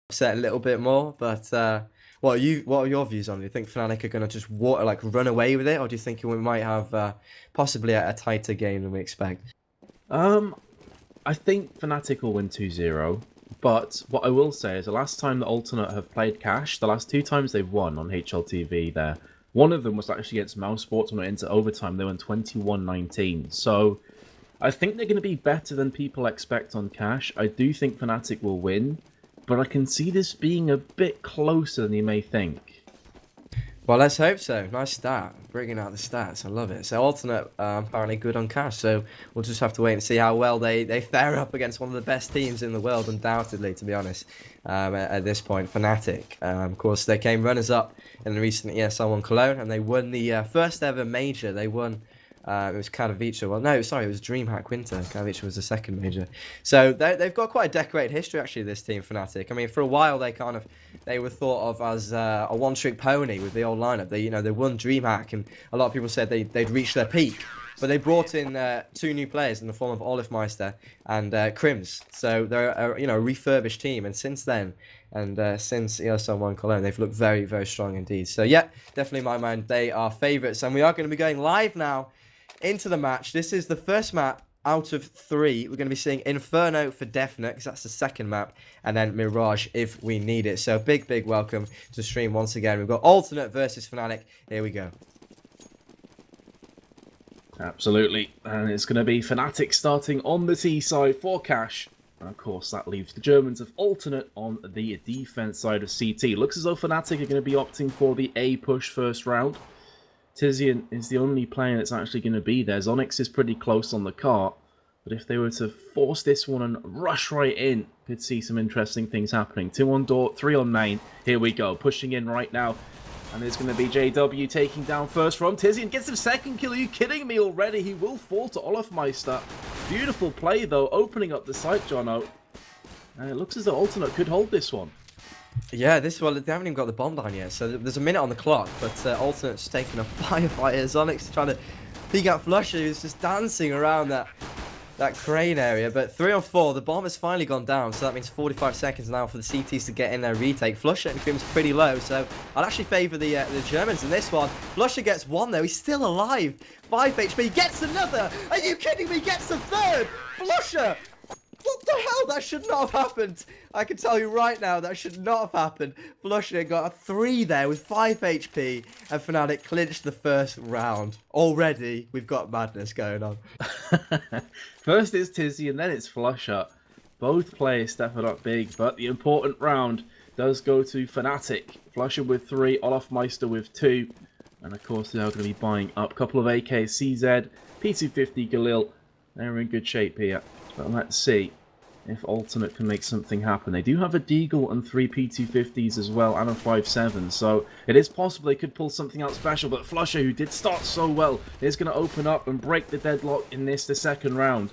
upset a little bit more. But what are your views on it? Do you think Fnatic are going to just run away with it, or do you think we might have possibly a tighter game than we expect? I think Fnatic will win 2-0, but what I will say is the last time the Alternate have played Cash, the last two times they've won on HLTV there, one of them was actually against Mouse Sports when it went into overtime. They won 21-19. So I think they're going to be better than people expect on Cash. I do think Fnatic will win, but I can see this being a bit closer than you may think. Well, let's hope so. Nice stat. Bringing out the stats. I love it. So Alternate apparently good on Cash. So we'll just have to wait and see how well they fare up against one of the best teams in the world, undoubtedly, to be honest, at this point, Fnatic. Of course, they came runners-up in the recent ESL One Cologne, and they won the first ever major. They won... it was Katowice. Well, no, sorry, it was DreamHack Winter. Katowice was the second major. So they've got quite a decorated history, actually, this team, Fnatic. I mean, for a while, they were thought of as a one-trick pony with the old lineup. They won DreamHack, and a lot of people said they'd reached their peak. But they brought in two new players in the form of Olifmeister and Crims. So they're a refurbished team. And since then, and since ESL One Cologne, they've looked very, very strong indeed. So yeah, definitely in my mind, they are favourites. And we are going to be going live now into the match. This is the first map out of 3. We're going to be seeing Inferno for definite, because that's the second map, and then Mirage if we need it. So big welcome to stream once again. We've got Alternate versus Fnatic. Here we go. Absolutely, and it's going to be Fnatic starting on the T side for Cash. And of course, that leaves the Germans of Alternate on the defense side of CT. Looks as though Fnatic are going to be opting for the A push first round. Tizian is the only player that's actually going to be there. Zonix is pretty close on the cart, but if they were to force this one and rush right in, could see some interesting things happening. 2 on door, 3 on main. Here we go, pushing in right now. And there's going to be JW taking down first from Tizian. Gets him second kill. Are you kidding me already? He will fall to Olofmeister. Beautiful play, though, opening up the site, Jono. And it looks as though Alternate could hold this one. Yeah, they haven't even got the bomb down yet, so there's a minute on the clock, but Alternate's taking a firefighter. Zonix trying to peek out Flusher, who's just dancing around that crane area, but 3 on 4, the bomb has finally gone down, so that means 45 seconds now for the CTs to get in their retake. Flusher and Crim's pretty low, so I'd actually favour the Germans in this one. Flusher gets 1 though, he's still alive. 5 HP, gets another! Are you kidding me? Gets a 3rd! Flusher! What the hell? That should not have happened. I can tell you right now, that should not have happened. Flusher got a 3 there with 5 HP, and Fnatic clinched the first round. Already, we've got madness going on. First it's Tizzy, and then it's Flusher. Both players stepping up big, but the important round does go to Fnatic. Flusher with 3, Olofmeister with 2. And of course, they are going to be buying up a couple of AK, CZ, P250, Galil. They're in good shape here. But let's see if Alternate can make something happen. They do have a Deagle and 3 P250s as well, and a 5.7, so it is possible they could pull something out special, but Flusher, who did start so well, is going to open up and break the deadlock in the second round.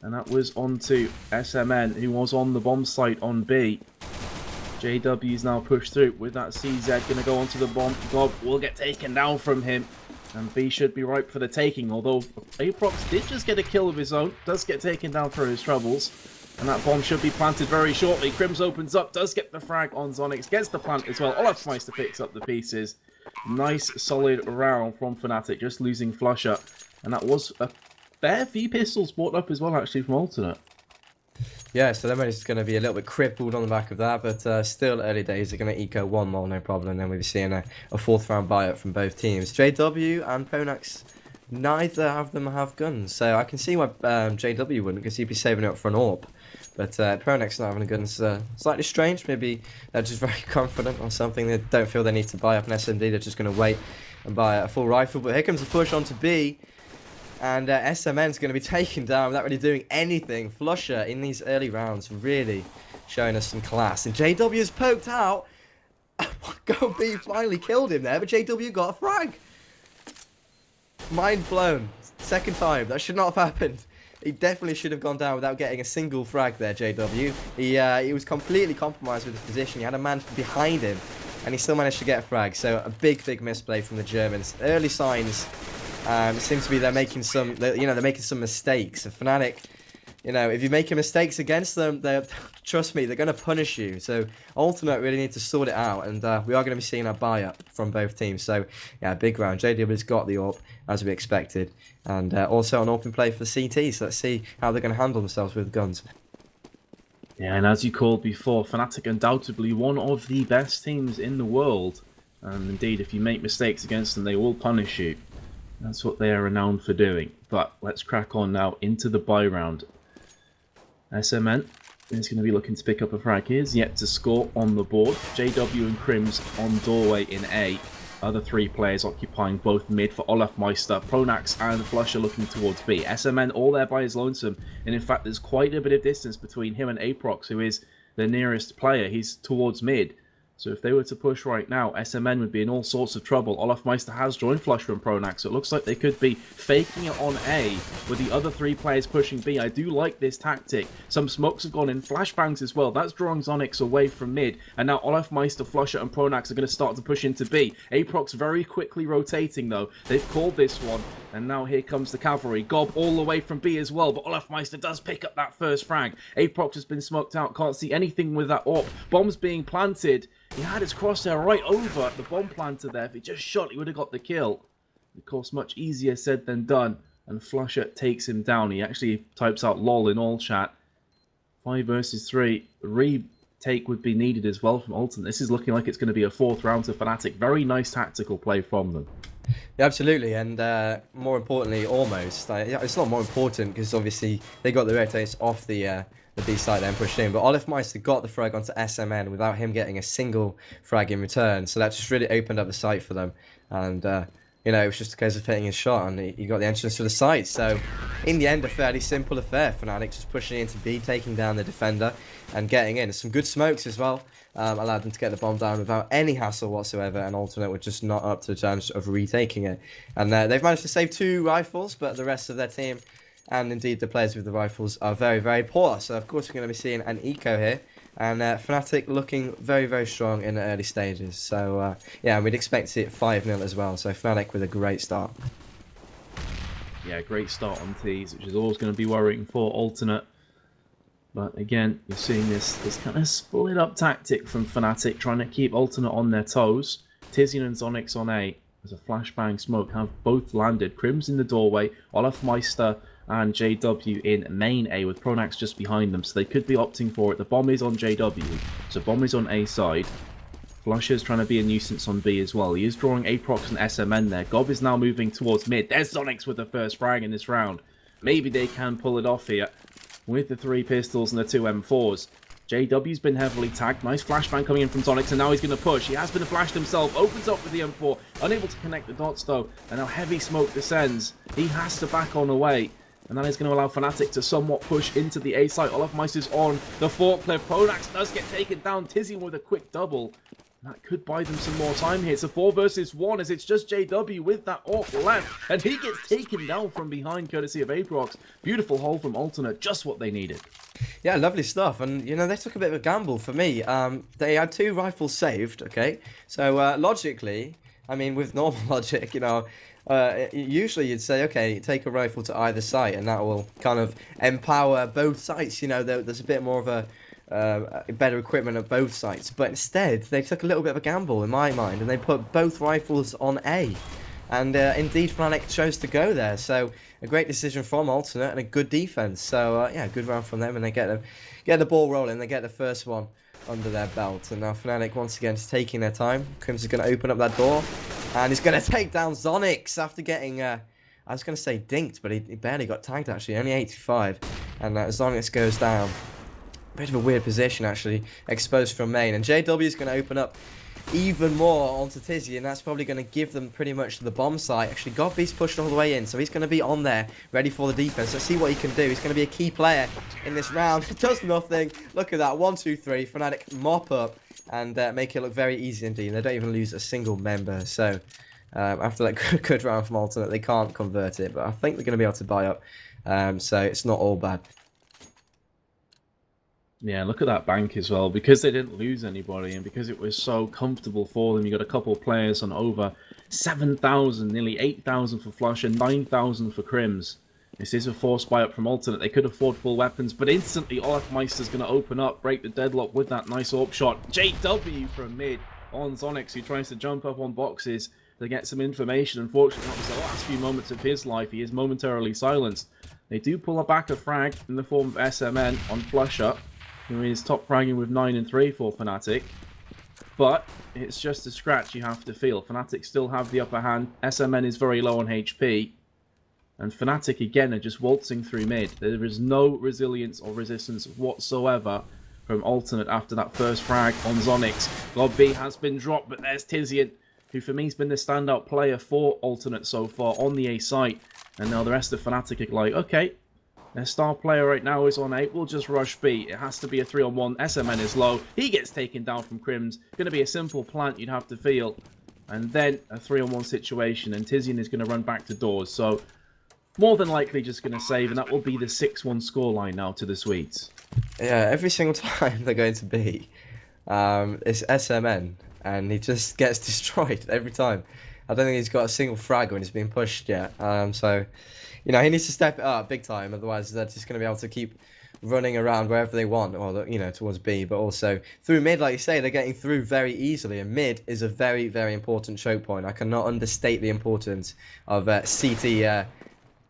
And that was onto SMN, who was on the bomb site on B. JW's now pushed through with that CZ, going to go onto the bomb. Gob will get taken down from him. And B should be ripe for the taking, although Aprox did just get a kill of his own, does get taken down for his troubles. And that bomb should be planted very shortly. Crims opens up, does get the frag on Zonix, gets the plant as well. Olofmeister picks up the pieces. Nice solid round from Fnatic, just losing Flusher. And that was a fair few pistols brought up as well, actually, from Alternate. Yeah, so they're just going to be a little bit crippled on the back of that, but still early days. They're going to eco 1 more, no problem. And then we'll be seeing a 4th round buyout from both teams. JW and Ponax, neither of them have guns, so I can see why JW wouldn't, because he'd be saving it up for an AWP. But Ponax not having a gun is slightly strange. Maybe they're just very confident or something. They don't feel they need to buy up an SMD. They're just going to wait and buy a full rifle. But here comes the push onto B. And SMN's going to be taken down without really doing anything. Flusher in these early rounds really showing us some class. And JW is poked out. Go B finally killed him there, but JW got a frag. Mind blown. Second time. That should not have happened. He definitely should have gone down without getting a single frag there, JW. He was completely compromised with his position. He had a man behind him, and he still managed to get a frag. So a big misplay from the Germans. Early signs. It seems to be they're making some, they're making some mistakes. And Fnatic you know, if you're making mistakes against them, they trust me, they're going to punish you. So Ultimate really need to sort it out, and we are going to be seeing a buy-up from both teams. So yeah, big round. JW's got the AWP, as we expected, and also an open play for CT. So let's see how they're going to handle themselves with guns. Yeah, and as you called before, Fnatic undoubtedly one of the best teams in the world. And indeed, if you make mistakes against them, they will punish you. That's what they are renowned for doing. But let's crack on now into the buy round. SMN is going to be looking to pick up a frag. He is yet to score on the board. JW and Crims on doorway in A. Other three players occupying both mid for Olafmeister, Pronax and Flusher looking towards B. SMN all there by his lonesome, and in fact there's quite a bit of distance between him and Aprox, who is the nearest player. He's towards mid. So if they were to push right now, SMN would be in all sorts of trouble. Olafmeister has joined Flusher and Pronax, so it looks like they could be faking it on A with the other three players pushing B. I do like this tactic. Some smokes have gone in, flashbangs as well. That's drawing Zonix away from mid. And now Olafmeister, Flusher and Pronax are going to start to push into B. Aprox very quickly rotating though. They've called this one. And now here comes the cavalry. Gob all the way from B as well, but Olafmeister does pick up that first frag. Aprox has been smoked out, can't see anything with that AWP. Bomb's being planted. He had his crosshair right over the bomb planter there. If he just shot, he would have got the kill. Of course, much easier said than done. And Flusher takes him down. He actually types out lol in all chat. 5 versus 3. Retake would be needed as well from Ultimate. This is looking like it's going to be a 4th round to Fnatic. Very nice tactical play from them. Yeah, absolutely, and more importantly, almost. Yeah, it's not more important because obviously they got the rotates off the B side and pushed in, but Olafmeister got the frag onto SMN without him getting a single frag in return, so that just really opened up the site for them, and you know, it was just a case of hitting his shot, and he got the entrance to the site. So in the end, a fairly simple affair. Fnatic just pushing into B, taking down the defender and getting in. Some good smokes as well. Allowed them to get the bomb down without any hassle whatsoever, and Alternate were just not up to the challenge of retaking it. And they've managed to save 2 rifles, but the rest of their team, and indeed the players with the rifles, are very, very poor. So of course we're going to be seeing an eco here, and Fnatic looking very, very strong in the early stages. So yeah, we'd expect to see it 5-0 as well. So Fnatic with a great start. Yeah, great start on T's, which is always going to be worrying for Alternate. But again, you're seeing this kind of split up tactic from Fnatic, trying to keep Alternate on their toes. Tizian and Zonix on A. There's a flashbang smoke, have both landed. Crims in the doorway, Olafmeister and JW in main A with Pronax just behind them, so they could be opting for it. The bomb is on JW, so bomb is on A side. Flusher's trying to be a nuisance on B as well. He is drawing Aprox and SMN there. Gob is now moving towards mid. There's Zonix with the first frag in this round. Maybe they can pull it off here with the 3 pistols and the 2 M4s. JW's been heavily tagged. Nice flashbang coming in from Zonix, and now he's going to push. He has been flashed himself. Opens up with the M4. Unable to connect the dots, though. And now heavy smoke descends. He has to back on away. And that is going to allow Fnatic to somewhat push into the A site. Olafmeister's on the forklift. Pronax does get taken down. Tizian with a quick double. That could buy them some more time here. It's a 4 versus 1 as it's just JW with that AWP left. And he gets taken down from behind courtesy of Aprox. Beautiful hold from Alternate. Just what they needed. Yeah, lovely stuff. And, you know, they took a bit of a gamble for me. They had 2 rifles saved, okay? So, logically, I mean, with normal logic, you know, usually you'd say, okay, take a rifle to either site, and that will kind of empower both sites. You know, there's a bit more of a better equipment at both sites, but instead they took a little bit of a gamble in my mind, and they put both rifles on A, and indeed Fnatic chose to go there. So a great decision from Alternate and a good defense. So yeah, good round from them, and they get the ball rolling. They get the first one under their belt, and now Fnatic once again is taking their time. Crims is going to open up that door, and he's going to take down Zonix after getting I was going to say dinked, but he barely got tagged actually, only 85, and Zonix goes down. Bit of a weird position actually, exposed from main, and JW is going to open up even more onto Tizzy, and that's probably going to give them pretty much the bomb site. Actually, Godby's pushed all the way in, so he's going to be on there, ready for the defense. Let's see what he can do. He's going to be a key player in this round. Does nothing. Look at that. 1, 2, 3. Fnatic mop up and make it look very easy indeed. They don't even lose a single member. So after that good round from Alternate, they can't convert it, but I think they're going to be able to buy up. So it's not all bad. Yeah, look at that bank as well. Because they didn't lose anybody and because it was so comfortable for them, you got a couple of players on over 7,000, nearly 8,000 for Flush and 9,000 for Crims. This is a force buy up from Alternate. They could afford full weapons, but instantly Olaf Meister's going to open up, break the deadlock with that nice AWP shot. JW from mid on Zonix, who tries to jump up on boxes to get some information. Unfortunately, that was the last few moments of his life. He is momentarily silenced. They do pull back a frag in the form of SMN on Flusher, who is top fragging with 9 and 3 for Fnatic. But it's just a scratch you have to feel. Fnatic still have the upper hand. SMN is very low on HP. And Fnatic, again, are just waltzing through mid. There is no resilience or resistance whatsoever from Alternate after that first frag on Zonix. God B has been dropped, but there's Tizian, who for me has been the standout player for Alternate so far on the A site. And now the rest of Fnatic are like, okay, their star player right now is on A. We'll just rush B. It has to be a 3-on-1. SMN is low. He gets taken down from Crims. Going to be a simple plant you'd have to feel. And then a 3-on-1 situation. And Tizian is going to run back to doors. So more than likely just going to save. And that will be the 6-1 scoreline now to the Swedes. Yeah, every single time they're going to B, it's SMN. And he just gets destroyed every time. I don't think he's got a single frag when he's being pushed yet. So, you know, he needs to step it up big time. Otherwise, they're just going to be able to keep running around wherever they want. Or, you know, towards B. But also through mid, like you say, they're getting through very easily. And mid is a very, very important choke point. I cannot understate the importance of CT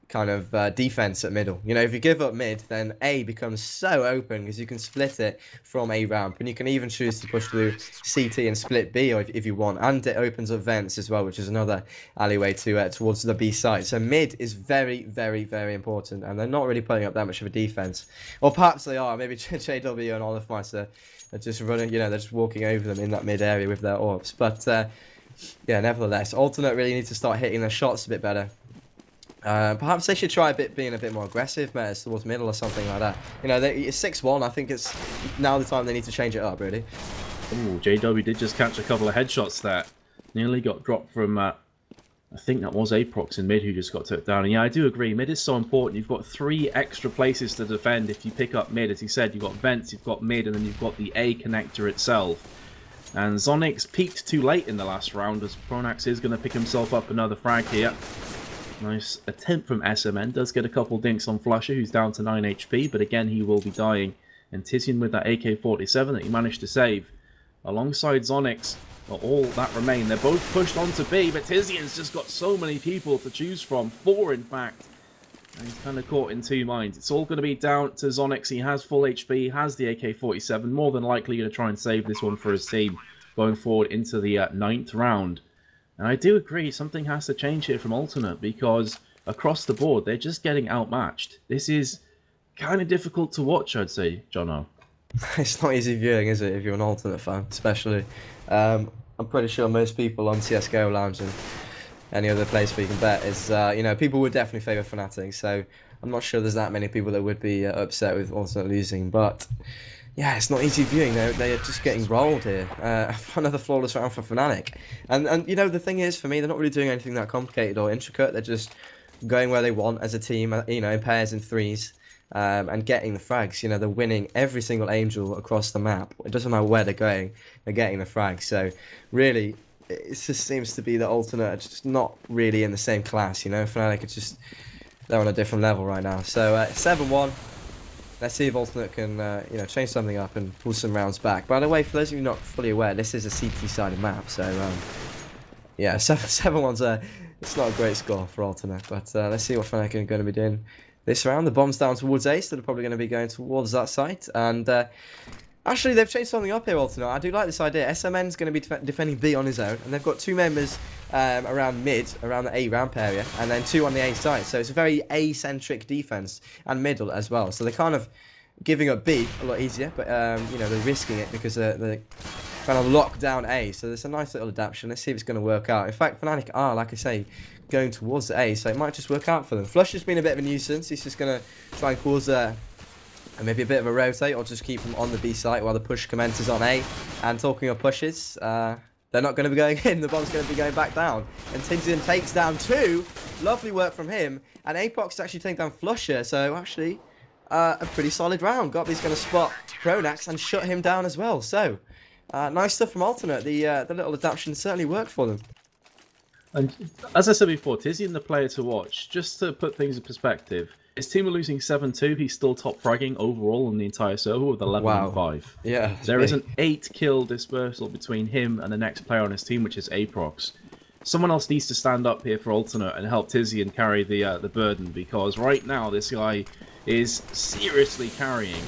kind of defense at middle. You know, if you give up mid, then A becomes so open because you can split it from A ramp, and you can even choose to push through CT and split B if you want, and it opens up vents as well, which is another alleyway to towards the B side. So mid is very, very, very important, and they're not really putting up that much of a defense, or perhaps they are. Maybe JW and Olaf Meister are just running. You know, they're just walking over them in that mid area with their AWPs. But yeah, nevertheless, Alternate really need to start hitting their shots a bit better. Perhaps they should try being a bit more aggressive, metas towards middle or something like that. You know, it's 6-1. I think it's now the time they need to change it up, really. Ooh, JW did just catch a couple of headshots there. Nearly got dropped from, I think that was Aprox in mid who just got took down. And yeah, I do agree. Mid is so important. You've got 3 extra places to defend if you pick up mid. As he said, you've got vents, you've got mid, and then you've got the A connector itself. And Zonix peaked too late in the last round, as Pronax is going to pick himself up another frag here. Nice attempt from SMN. Does get a couple dinks on Flusher, who's down to 9 HP, but again, he will be dying. And Tizian with that AK-47 that he managed to save. Alongside Zonix, all that remain. They're both pushed onto B, but Tizian's just got so many people to choose from. 4, in fact. And he's kind of caught in 2 minds. It's all going to be down to Zonix. He has full HP, he has the AK-47. More than likely going to try and save this one for his team going forward into the 9th round. And I do agree, something has to change here from Alternate, because across the board, they're just getting outmatched. This is kind of difficult to watch, I'd say, Jono. It's not easy viewing, is it, if you're an Alternate fan, especially. I'm pretty sure most people on CSGO Lounge and any other place where you can bet is, you know, people would definitely favour Fnatic, so I'm not sure there's that many people that would be upset with Alternate losing, but yeah, it's not easy viewing. They're just getting rolled here. Another flawless round for Fnatic. And you know, the thing is, for me, they're not really doing anything that complicated or intricate. They're just going where they want as a team, you know, in pairs and threes, and getting the frags. You know, they're winning every single angel across the map. It doesn't matter where they're going, they're getting the frags. So, really, it just seems to be that Alternate are just not really in the same class, you know. Fnatic are just, they're on a different level right now. So, 7-1. Let's see if Alternate can, you know, change something up and pull some rounds back. By the way, for those of you not fully aware, this is a CT-sided map, so yeah, 7-1's it's not a great score for Alternate, but let's see what Fnatic are going to be doing this round. The bomb's down towards A, so they're probably going to be going towards that site, and actually they've changed something up here, Alternate. I do like this idea. SMN's going to be defending B on his own, and they've got 2 members around mid, around the A ramp area, and then 2 on the A side. So it's a very A-centric defense, and middle as well. So they're kind of giving up B a lot easier, but you know, they're risking it because they're trying to lock down A. So there's a nice little adaptation. Let's see if it's going to work out. In fact, Fnatic are, like I say, going towards the A, so it might just work out for them. Flush has been a bit of a nuisance. He's just going to try and cause maybe a bit of a rotate, or just keep them on the B site while the push commences on A. And talking of pushes, they're not going to be going in. The bomb's going to be going back down. And Tizian takes down 2. Lovely work from him. And Apox actually taking down Flusher. So actually, a pretty solid round. Gottlieb's going to spot Pronax and shut him down as well. So, nice stuff from Alternate. The little adaptation certainly worked for them. And as I said before, Tizian the player to watch. Just to put things in perspective, his team are losing 7-2. He's still top fragging overall on the entire server with 11-5. Yeah, There is an 8-kill dispersal between him and the next player on his team, which is Aprox. Someone else needs to stand up here for Alternate and help Tizian carry the burden, because right now this guy is seriously carrying.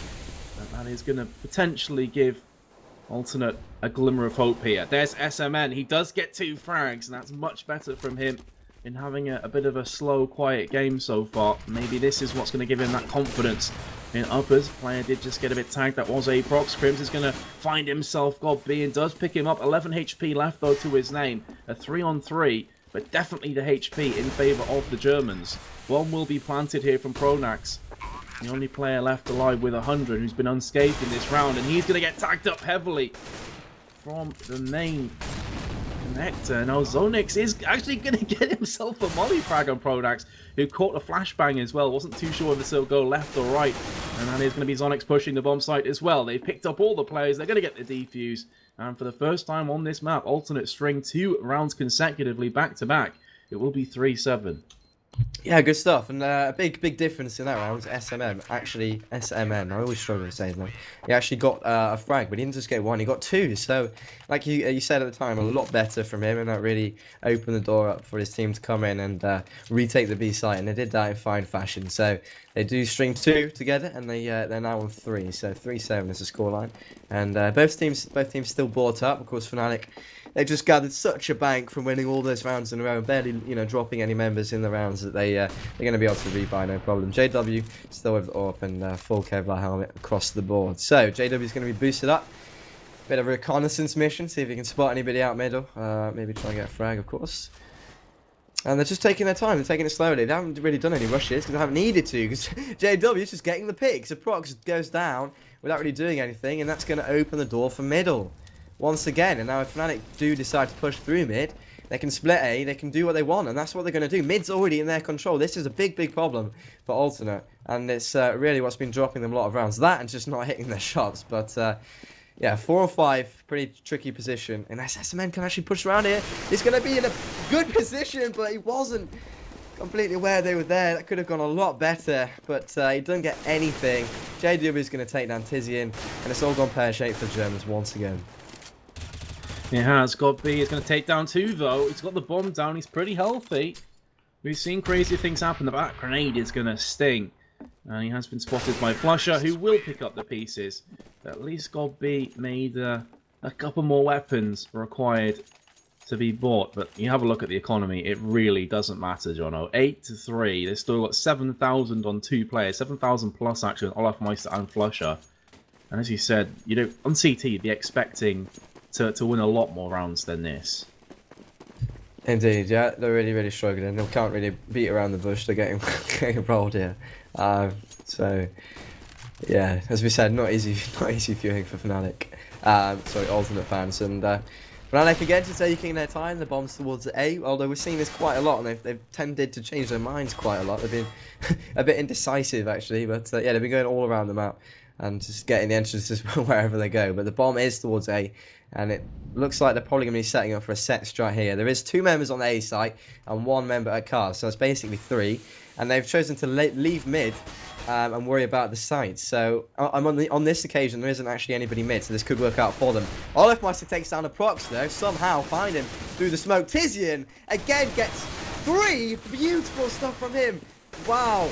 And that is going to potentially give Alternate a glimmer of hope here. There's SMN. He does get 2 frags, and that's much better from him in having a bit of a slow, quiet game so far. Maybe this is what's going to give him that confidence. In uppers, player did just get a bit tagged. That was Aprox. Crims is going to find himself God B and does pick him up. 11 HP left, though, to his name. A 3-on-3, but definitely the HP in favour of the Germans. One will be planted here from Pronax. The only player left alive with 100 who's been unscathed in this round, and he's going to get tagged up heavily from the main connector. Now Zonix is actually going to get himself a molly frag on Pronax, who caught a flashbang as well. Wasn't too sure whether to go left or right, and that is going to be Zonix pushing the bomb site as well. They've picked up all the players. They're going to get the defuse, and for the first time on this map, Alternate string 2 rounds consecutively back to back. It will be 3-7. Yeah, good stuff. And a big difference in that round was SMM. Actually, SMN. I always struggle to say his name. He actually got a frag, but he didn't just get 1. He got 2. So, like you said at the time, a lot better from him, and that really opened the door up for his team to come in and retake the B site. And they did that in fine fashion. So they do string 2 together, and they're now on 3. So 3-7 is the scoreline. And both teams still bought up. Of course, Fnatic. They just gathered such a bank from winning all those rounds in a row, barely, dropping any members in the rounds, that they're going to be able to rebuy no problem. JW still with the AWP and full Kevlar helmet across the board. So JW is going to be boosted up. Bit of a reconnaissance mission, see if he can spot anybody out middle. Maybe try and get a frag, of course. And they're just taking their time, they're taking it slowly. They haven't really done any rushes because they haven't needed to, because JW is just getting the picks. So Prox goes down without really doing anything, and that's going to open the door for middle once again. And now if Fnatic do decide to push through mid, they can split A, they can do what they want, and that's what they're going to do. Mid's already in their control. This is a big problem for Alternate, and it's really what's been dropping them a lot of rounds. That and just not hitting their shots. But yeah, 4 or 5, pretty tricky position. And SSMN can actually push around here. He's going to be in a good position, but he wasn't completely aware they were there. That could have gone a lot better, but he doesn't get anything. JW is going to take down Tizian, and it's all gone pear-shaped for the Germans once again. It has got B. It's going to take down 2, though. He's got the bomb down. He's pretty healthy. We've seen crazy things happen. The back grenade is going to sting. And he has been spotted by Flusher, who will pick up the pieces. At least God B made a couple more weapons required to be bought. But you have a look at the economy. It really doesn't matter, Jono. 8-3. They've still got 7,000 on 2 players. 7,000 plus, actually, on Olaf Meister and Flusher. And as you said, on CT, you'd be expecting to win a lot more rounds than this. Indeed, yeah, they're really struggling. They can't really beat around the bush. They're getting rolled here. So yeah, as we said, not easy viewing for Fnatic. Sorry, Alternate fans. And Fnatic again just taking their time. The bombs towards A. Although we're seeing this quite a lot, and they've tended to change their minds quite a lot. They've been a bit indecisive actually, but yeah, they've been going all around the map and just getting the entrances wherever they go. But the bomb is towards A, and it looks like they're probably going to be setting up for a set strat here. There is 2 members on the A site and 1 member at cars, so it's basically 3. And they've chosen to leave mid and worry about the site. So on this occasion, there isn't actually anybody mid, so this could work out for them. Olaf Meister takes down a Prox, though. Somehow find him through the smoke. Tizian, again, gets 3. Beautiful stuff from him. Wow.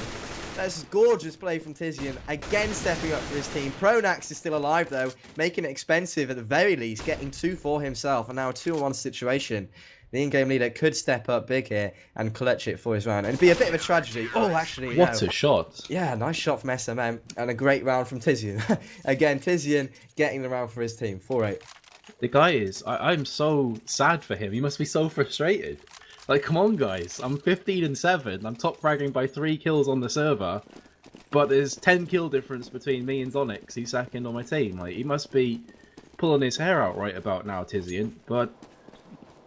That's gorgeous play from Tizian, again stepping up for his team. Pronax is still alive though, making it expensive at the very least, getting 2 for himself, and now a 2-on-1 situation. The in-game leader could step up big here and clutch it for his round, and it'd be a bit of a tragedy. Oh, actually, what a shot! Yeah, nice shot from SMM, and a great round from Tizian. Again, Tizian getting the round for his team, 4-8. The guy is, I'm so sad for him. He must be so frustrated. Like, come on, guys. I'm 15-7. I'm top fragging by 3 kills on the server. But there's 10 kill difference between me and Zonix. He's second on my team. Like, he must be pulling his hair out right about now, Tizian. But,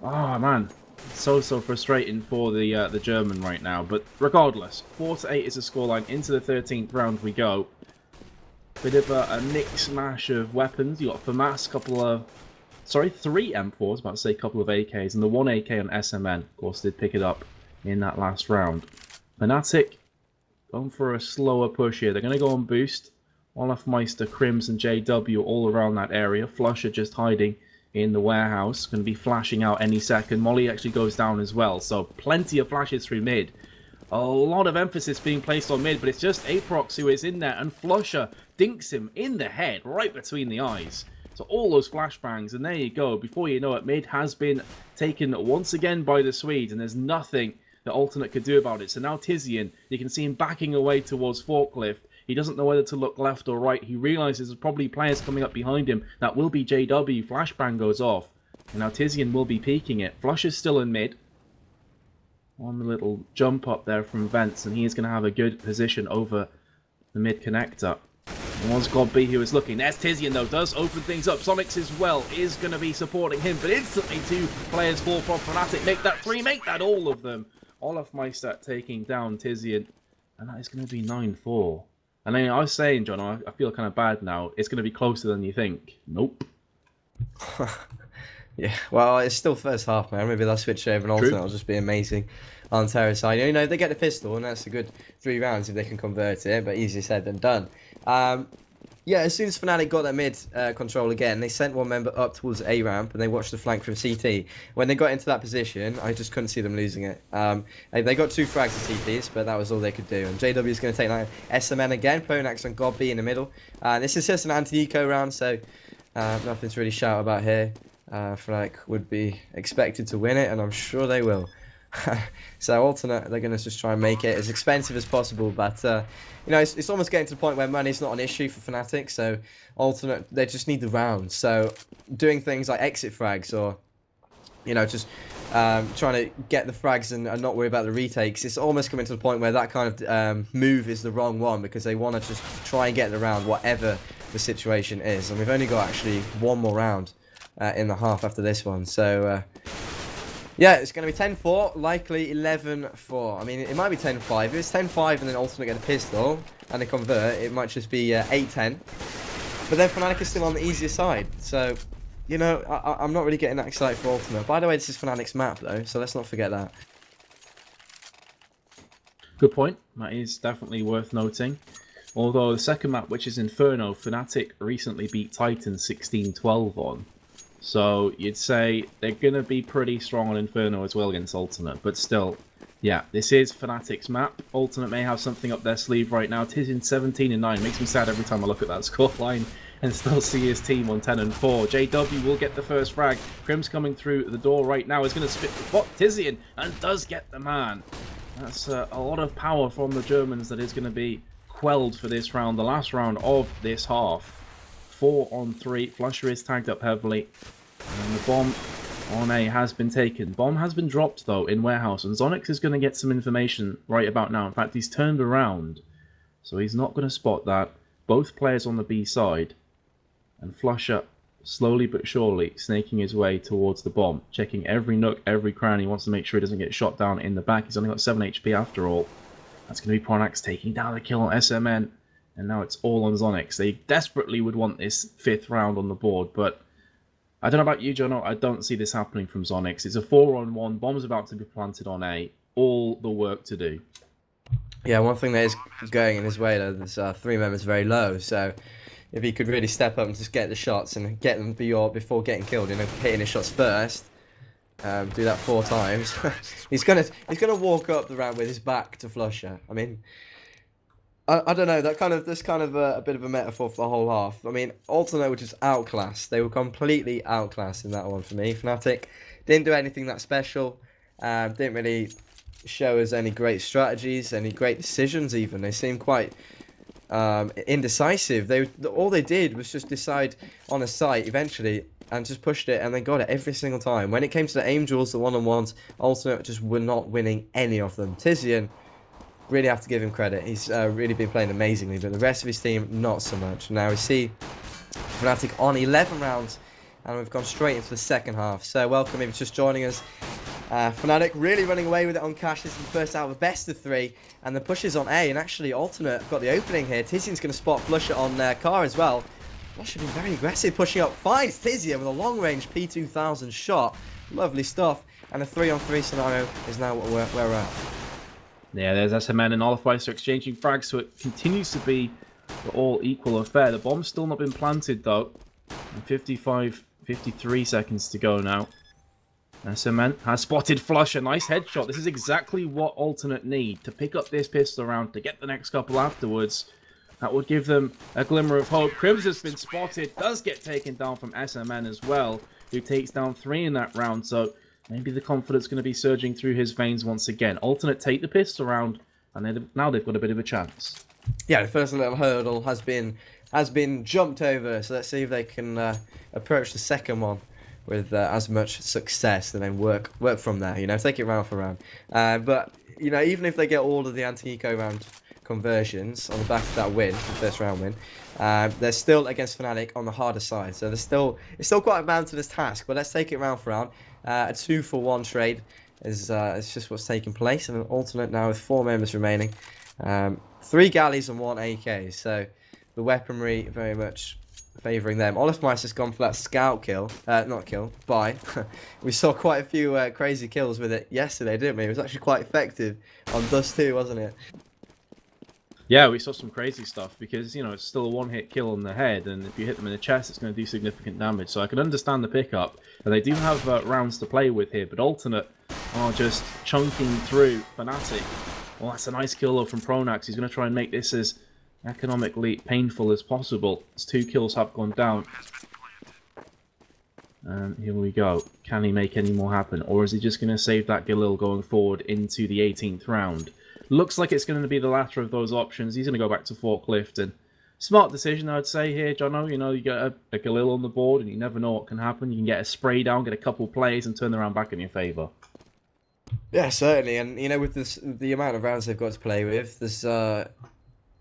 oh, man. So frustrating for the German right now. But regardless, 4-8 is the scoreline. Into the 13th round we go. Bit of a mix mash of weapons. You got FAMAS, couple of Sorry, 3 M4s, about to say a couple of AKs, and the 1 AK on SMN, of course, did pick it up in that last round. Fnatic going for a slower push here. They're going to go on boost. Olafmeister, Crims, and JW all around that area. Flusher just hiding in the warehouse. Going to be flashing out any second. Molly actually goes down as well. So plenty of flashes through mid. A lot of emphasis being placed on mid, but it's just Aprox who is in there. And Flusher dinks him in the head, right between the eyes. So all those flashbangs, and there you go. Before you know it, mid has been taken once again by the Swedes, and there's nothing that Alternate could do about it. So now Tizian, you can see him backing away towards Forklift. He doesn't know whether to look left or right. He realizes there's probably players coming up behind him. That will be JW. Flashbang goes off. And now Tizian will be peeking it. Flush is still in mid. One little jump up there from Vents, and he is going to have a good position over the mid connector. And once God B who is looking. There's Tizian though, does open things up. Sonics as well is going to be supporting him, but instantly 2 players fall from Fnatic. Make that 3, make that all of them. Olafmeister taking down Tizian, and that is going to be 9-4. And then I was saying, John, I feel kind of bad now. It's going to be closer than you think. Nope. Yeah, well, it's still first half, man. Maybe they'll switch over and alternate. It'll just be amazing on Terra's side. You know, they get the pistol, and that's a good 3 rounds if they can convert it, but easier said than done. Yeah, as soon as Fnatic got their mid control again, they sent one member up towards A ramp, and they watched the flank from CT. When they got into that position, I just couldn't see them losing it. They got 2 frags of CTs, but that was all they could do. And JW is going to take that SMN again. Ponax and God B in the middle. This is just an anti-eco round, so nothing to really shout about here. Fnatic would be expected to win it, and I'm sure they will. So alternate, they're going to just try and make it as expensive as possible, but you know, it's almost getting to the point where money's not an issue for Fnatic. So alternate, they just need the rounds. So doing things like exit frags, or you know, just trying to get the frags and not worry about the retakes. It's almost coming to the point where that kind of move is the wrong one, because they want to just try and get the round whatever the situation is. And we've only got actually 1 more round in the half after this one. So yeah, it's going to be 10-4, likely 11-4. I mean, it might be 10-5. If it's 10-5 and then alternate get a pistol and they convert, it might just be 8-10. But then Fnatic is still on the easier side. So, you know, I'm not really getting that excited for alternate. By the way, this is Fnatic's map, though, so let's not forget that. Good point. That is definitely worth noting. Although the second map, which is Inferno, Fnatic recently beat Titan 16-12 on. So you'd say they're going to be pretty strong on Inferno as well against Alternate. But still, yeah, this is Fnatic's map. Alternate may have something up their sleeve right now. Tizian 17-9. Makes me sad every time I look at that scoreline and still see his team on 10-4. JW will get the first frag. Crim's coming through the door right now. He's going to spit the bot Tizian and does get the man. That's a lot of power from the Germans that is going to be quelled for this round. The last round of this half. 4-on-3. Flusher is tagged up heavily. And the bomb on A has been taken. Bomb has been dropped, though, in warehouse. And Zonix is going to get some information right about now. In fact, he's turned around. So he's not going to spot that. Both players on the B side. And Flusher, slowly but surely, snaking his way towards the bomb. Checking every nook, every cranny. He wants to make sure he doesn't get shot down in the back. He's only got 7 HP after all. That's going to be Ponax taking down the kill on SMN. And now it's all on Zonix. They desperately would want this 5th round on the board, but I don't know about you, John. I don't see this happening from Zonix. It's a 4-on-1. Bomb's about to be planted on A. All the work to do. Yeah, one thing that is going in his way, though, there's 3 members very low, so if he could really step up and just get the shots and get them before getting killed, you know, hitting his shots first, do that 4 times, he's gonna walk up the ramp with his back to Flusher. I mean, I don't know, that's kind of a bit of a metaphor for the whole half. I mean, Alternate were just outclassed. They were completely outclassed in that one for me. Fnatic didn't do anything that special. Didn't really show us any great strategies, any great decisions even. They seemed quite indecisive. All they did was just decide on a site eventually and just pushed it, and they got it every single time. When it came to the Angels, the one-on-ones, Alternate just were not winning any of them. Tizian, really have to give him credit. He's really been playing amazingly, but the rest of his team, not so much. Now we see Fnatic on 11 rounds, and we've gone straight into the second half. So welcome if you're just joining us. Fnatic really running away with it on Cash. This is the first out of a best of 3, and the push is on A, and actually Alternate got the opening here. Tizian's going to spot Flusher on Car as well. Flush should be very aggressive, pushing up. Finds Tizia with a long-range P2000 shot. Lovely stuff. And a 3-on-3 scenario is now where we're at. Yeah, there's SMN and Olafmeister exchanging frags, so it continues to be all equal affair. The bomb's still not been planted, though. And 53 seconds to go now. SMN has spotted Flush, a nice headshot. This is exactly what Alternate need to pick up this pistol round, to get the next couple afterwards. That would give them a glimmer of hope. Crims has been spotted, does get taken down from SMN as well, who takes down 3 in that round, so maybe the confidence going to be surging through his veins once again. Alternate take the pistol round, and now they've got a bit of a chance. Yeah, the first little hurdle has been jumped over, so let's see if they can approach the second one with as much success, and then work from there. You know, take it round for round. But you know, even if they get all of the anti-eco round conversions on the back of that win, the first round win, they're still against Fnatic on the harder side. So it's still quite a mountainous task. But let's take it round for round. A 2-for-1 trade is it's just what's taking place, and an alternate now with 4 members remaining. 3 galleys and 1 AK. So the weaponry very much favouring them. Olafmeister's gone for that scout kill, not kill, buy. We saw quite a few crazy kills with it yesterday, didn't we? It was actually quite effective on Dust 2, wasn't it? Yeah, we saw some crazy stuff because, you know, it's still a one-hit kill on the head, and if you hit them in the chest, it's going to do significant damage. So I can understand the pickup, and they do have rounds to play with here, but Alternate are just chunking through Fnatic. Well, that's a nice kill though from Pronax. He's going to try and make this as economically painful as possible. His 2 kills have gone down. And here we go. Can he make any more happen, or is he just going to save that Galil going forward into the 18th round? Looks like it's going to be the latter of those options. He's going to go back to Forklift, and smart decision, I would say here, Jono. You know, you get a Galil on the board, and you never know what can happen. You can get a spray down, get a couple plays, and turn the round back in your favour. Yeah, certainly. And you know, with the amount of rounds they've got to play with, there's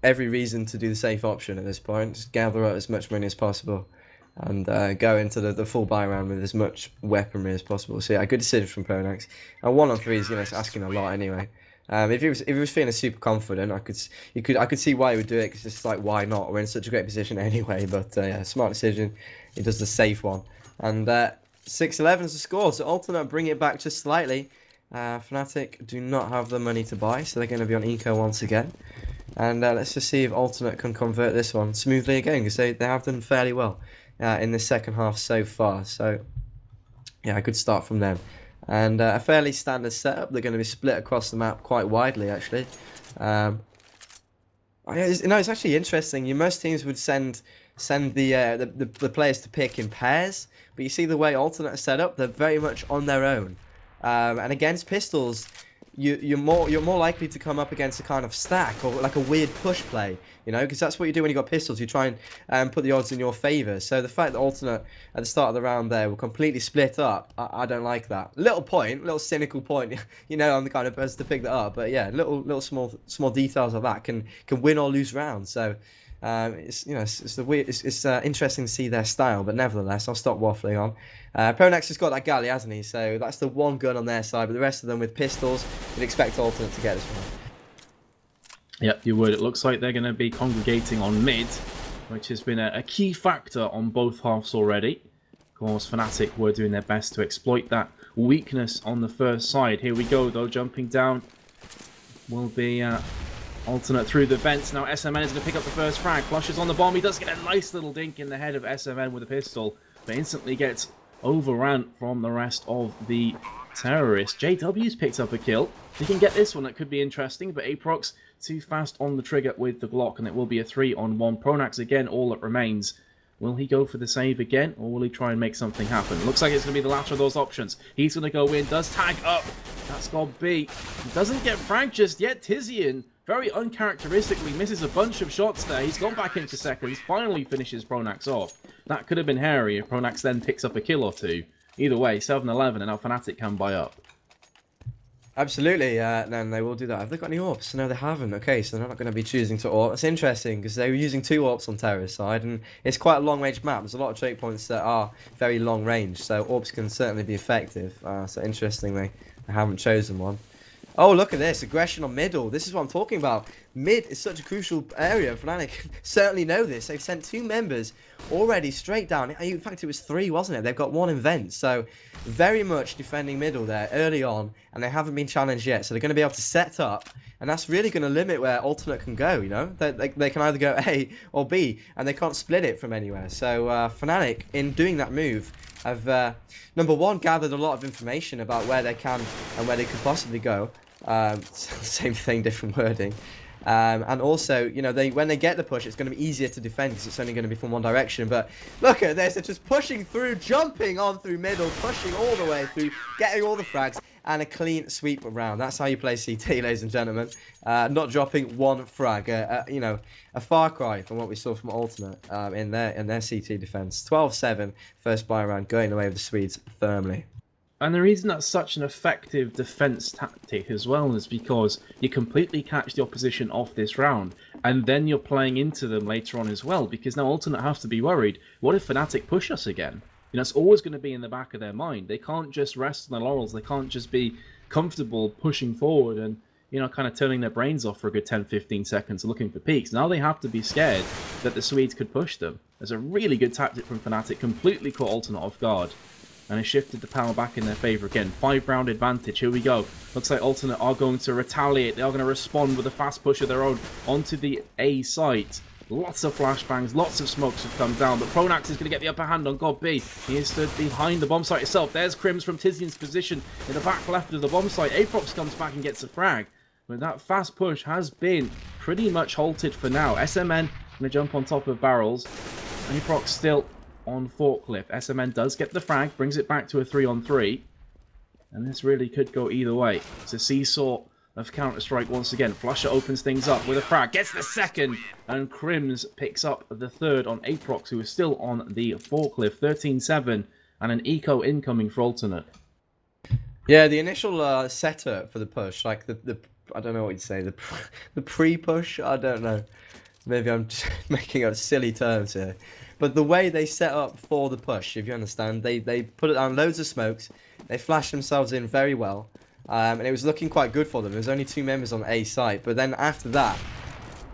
every reason to do the safe option at this point. Just gather up as much money as possible, and go into the full buy round with as much weaponry as possible. So yeah, good decision from Pronax. And 1-on-3 is, you know, it's asking a lot anyway. If he was feeling super confident, I could see why he would do it, because it's just like, why not? We're in such a great position anyway. But yeah, smart decision. He does the safe one, and 6-11 is the score. So Alternate bring it back just slightly. Fnatic do not have the money to buy, so they're going to be on eco once again. And let's just see if Alternate can convert this one smoothly again, because they have done fairly well in the second half so far. So yeah, a good start from them. And a fairly standard setup. They're going to be split across the map quite widely, actually. It's actually interesting. Most teams would send the players to pick in pairs, but you see the way Alternate are set up, they're very much on their own. And against pistols, you're more likely to come up against a kind of stack, or like a weird push play, you know, because that's what you do when you got pistols. You try and put the odds in your favour. So the fact that Alternate at the start of the round there were completely split up, I don't like that. Little cynical point, you know, I'm the kind of person to pick that up. But yeah, little small details of that can win or lose rounds. So it's, you know, it's interesting to see their style. But nevertheless, I'll stop waffling on. Pronax has got that galley, hasn't he? So that's the one gun on their side, but the rest of them with pistols, you'd expect Alternate to get this one. Yep, you would. It looks like they're going to be congregating on mid, which has been a key factor on both halves already. Of course, Fnatic were doing their best to exploit that weakness on the first side. Here we go, though. Jumping down will be Alternate through the vents. Now SMN is going to pick up the first frag. Flushes on the bomb. He does get a nice little dink in the head of SMN with a pistol, but instantly gets overran from the rest of the terrorists. JW's picked up a kill. He can get this one. That could be interesting, but Aprox too fast on the trigger with the Glock, and it will be a 3-on-1. Pronax again, all that remains. Will he go for the save again, or will he try and make something happen? Looks like it's going to be the latter of those options. He's going to go in, does tag up. That's got B. He doesn't get fragged just yet. Tizian, very uncharacteristically, misses a bunch of shots there. He's gone back in for seconds, finally finishes Pronax off. That could have been hairy if Pronax then picks up a kill or two. Either way, 7-11, and now Fnatic can buy up. Absolutely, then they will do that. Have they got any AWPs? No, they haven't. Okay, so they're not going to be choosing to AWP. It's interesting, because they were using 2 AWPs on Terror's side, and it's quite a long-range map. There's a lot of choke points that are very long-range, so AWPs can certainly be effective. So interestingly, they haven't chosen one. Oh, look at this. Aggression on middle. This is what I'm talking about. mid is such a crucial area. Fnatic certainly know this. They've sent 2 members already straight down. In fact, it was 3, wasn't it? They've got 1 in vent, so very much defending middle there early on, and they haven't been challenged yet, so they're going to be able to set up, and that's really going to limit where alternate can go, you know? They can either go A or B, and they can't split it from anywhere. So Fnatic, in doing that move, have, number one, gathered a lot of information about where they can and where they could possibly go. Same thing, different wording. And also, you know, when they get the push, it's going to be easier to defend because it's only going to be from one direction. But look at this, they're just pushing through, jumping on through middle, pushing all the way through, getting all the frags, and a clean sweep around. That's how you play CT, ladies and gentlemen. Not dropping 1 frag. You know, a far cry from what we saw from Alternate in their CT defense. 12-7, first buy round, going away with the Swedes firmly. And the reason that's such an effective defense tactic as well is because you completely catch the opposition off this round, and then you're playing into them later on as well, because now Alternate have to be worried, what if Fnatic push us again? You know, it's always going to be in the back of their mind. They can't just rest on their laurels. They can't just be comfortable pushing forward and, you know, kind of turning their brains off for a good 10-15 seconds looking for peaks. Now they have to be scared that the Swedes could push them. There's a really good tactic from Fnatic, completely caught Alternate off guard. And it shifted the power back in their favour again. 5-round advantage. Here we go. Looks like Alternate are going to retaliate. They are going to respond with a fast push of their own onto the A site. Lots of flashbangs, lots of smokes have come down, but Pronax is going to get the upper hand on God B. He is stood behind the bomb site itself. There's Crims from Tizian's position in the back left of the bomb site. Aprox comes back and gets a frag. But that fast push has been pretty much halted for now. SMN going to jump on top of barrels. Aprox still on forklift. SMN does get the frag, brings it back to a 3-on-3. And this really could go either way. It's a seesaw of Counter-Strike once again. Flusher opens things up with a frag, gets the second, and Crims picks up the third on Aprox, who is still on the forklift. 13-7, and an eco incoming for Alternate. Yeah, the initial setup for the push, like the I don't know what you'd say, the pre-push, I don't know. Maybe I'm just making up silly terms here. But the way they set up for the push, if you understand, they put it down loads of smokes, they flashed themselves in very well, and it was looking quite good for them. There was only 2 members on the A site, but then after that,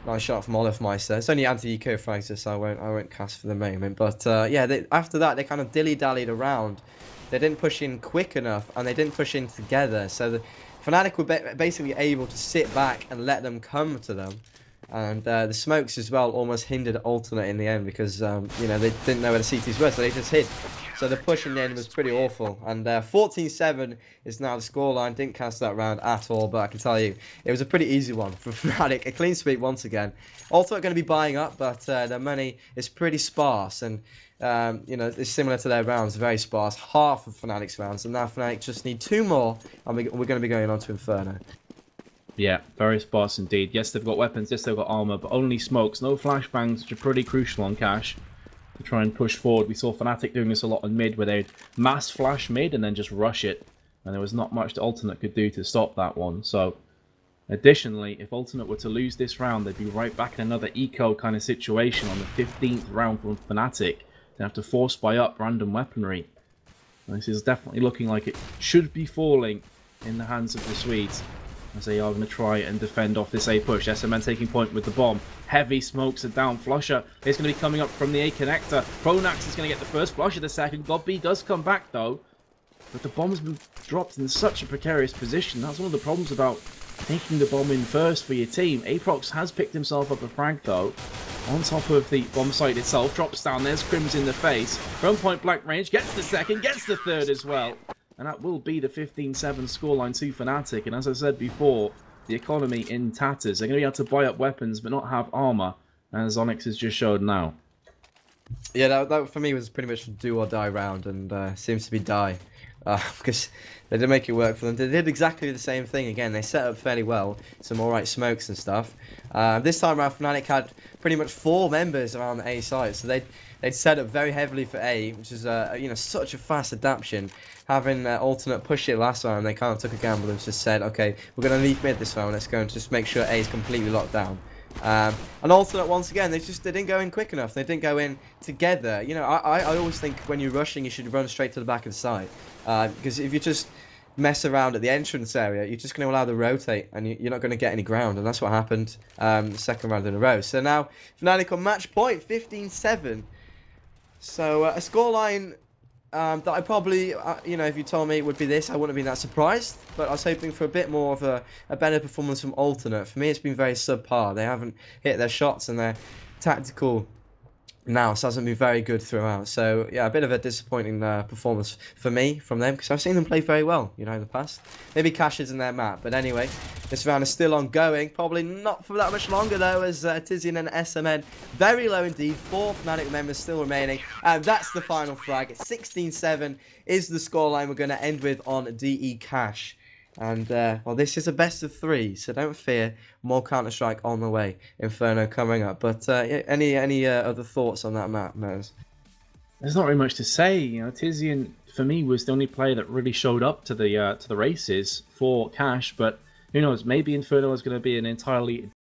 nice shot from Olafmeister. It's only anti-eco frags, so I won't cast for the moment. But yeah, after that, they kind of dilly-dallied around. They didn't push in quick enough, and they didn't push in together. So the Fnatic were basically able to sit back and let them come to them. And the smokes as well almost hindered Alternate in the end because, you know, they didn't know where the CTs were, so they just hid. So the push in the end was pretty awful. And 14-7 is now the scoreline. Didn't cast that round at all, but I can tell you, it was a pretty easy one for Fnatic. A clean sweep once again. Alternate going to be buying up, but their money is pretty sparse. And, you know, it's similar to their rounds, very sparse. Half of Fnatic's rounds. And now Fnatic just need 2 more, and we're going to be going on to Inferno. Yeah, very sparse indeed. Yes, they've got weapons, yes, they've got armor, but only smokes. No flashbangs, which are pretty crucial on Cash to try and push forward. We saw Fnatic doing this a lot on mid, where they'd mass flash mid and then just rush it. And there was not much that Alternate could do to stop that one. So, additionally, if Alternate were to lose this round, they'd be right back in another eco kind of situation on the 15th round from Fnatic. They have to force buy up random weaponry. And this is definitely looking like it should be falling in the hands of the Swedes, as they are going to try and defend off this A push. SMN taking point with the bomb. Heavy smokes are down. Flusher is going to be coming up from the A connector. Pronax is going to get the first. Flusher the second. God B does come back though. But the bomb's been dropped in such a precarious position. That's one of the problems about taking the bomb in first for your team. Aprox has picked himself up a frag though. On top of the bomb site itself. Drops down. There's Crims in the face. From point blank range. Gets the second. Gets the third as well. And that will be the 15-7 scoreline to Fnatic. And as I said before, the economy in tatters. They're going to be able to buy up weapons but not have armor, as Onyx has just showed now. Yeah, that for me was pretty much a do or die round, and seems to be die. Because they did make it work for them. They did exactly the same thing again. They set up fairly well, some alright smokes and stuff. This time around, Fnatic had pretty much 4 members around the A site, so they'd set up very heavily for A, which is you know, such a fast adaptation. Having Alternate push it last round, they kind of took a gamble and just said, okay, we're going to leave mid this round. Let's go and just make sure A is completely locked down. And Alternate, once again, they didn't go in quick enough. They didn't go in together. You know, I always think when you're rushing, you should run straight to the back of the site. Because if you just mess around at the entrance area, you're just going to allow them to rotate, and you're not going to get any ground, and that's what happened the second round in a row. So now, Fnatic on match point, 15-7. So a scoreline that I probably, you know, if you told me it would be this, I wouldn't have been that surprised. But I was hoping for a bit more of a better performance from Alternate. For me, it's been very subpar. They haven't hit their shots, and their tactical nous hasn't been very good throughout. So yeah, a bit of a disappointing performance for me from them, because I've seen them play very well, you know, in the past. Maybe Cash isn't their map, but anyway, this round is still ongoing. Probably not for that much longer though, as Tizian and SMN very low indeed. 4 Fnatic members still remaining, and that's the final frag. 16-7 is the scoreline we're going to end with on DE Cash. And, well, this is a best of 3, so don't fear. More Counter-Strike on the way. Inferno coming up. But any other thoughts on that map, Mez? There's not really much to say. You know, Tizian, for me, was the only player that really showed up to the races for Cash. But who knows? Maybe Inferno is going to be an entirely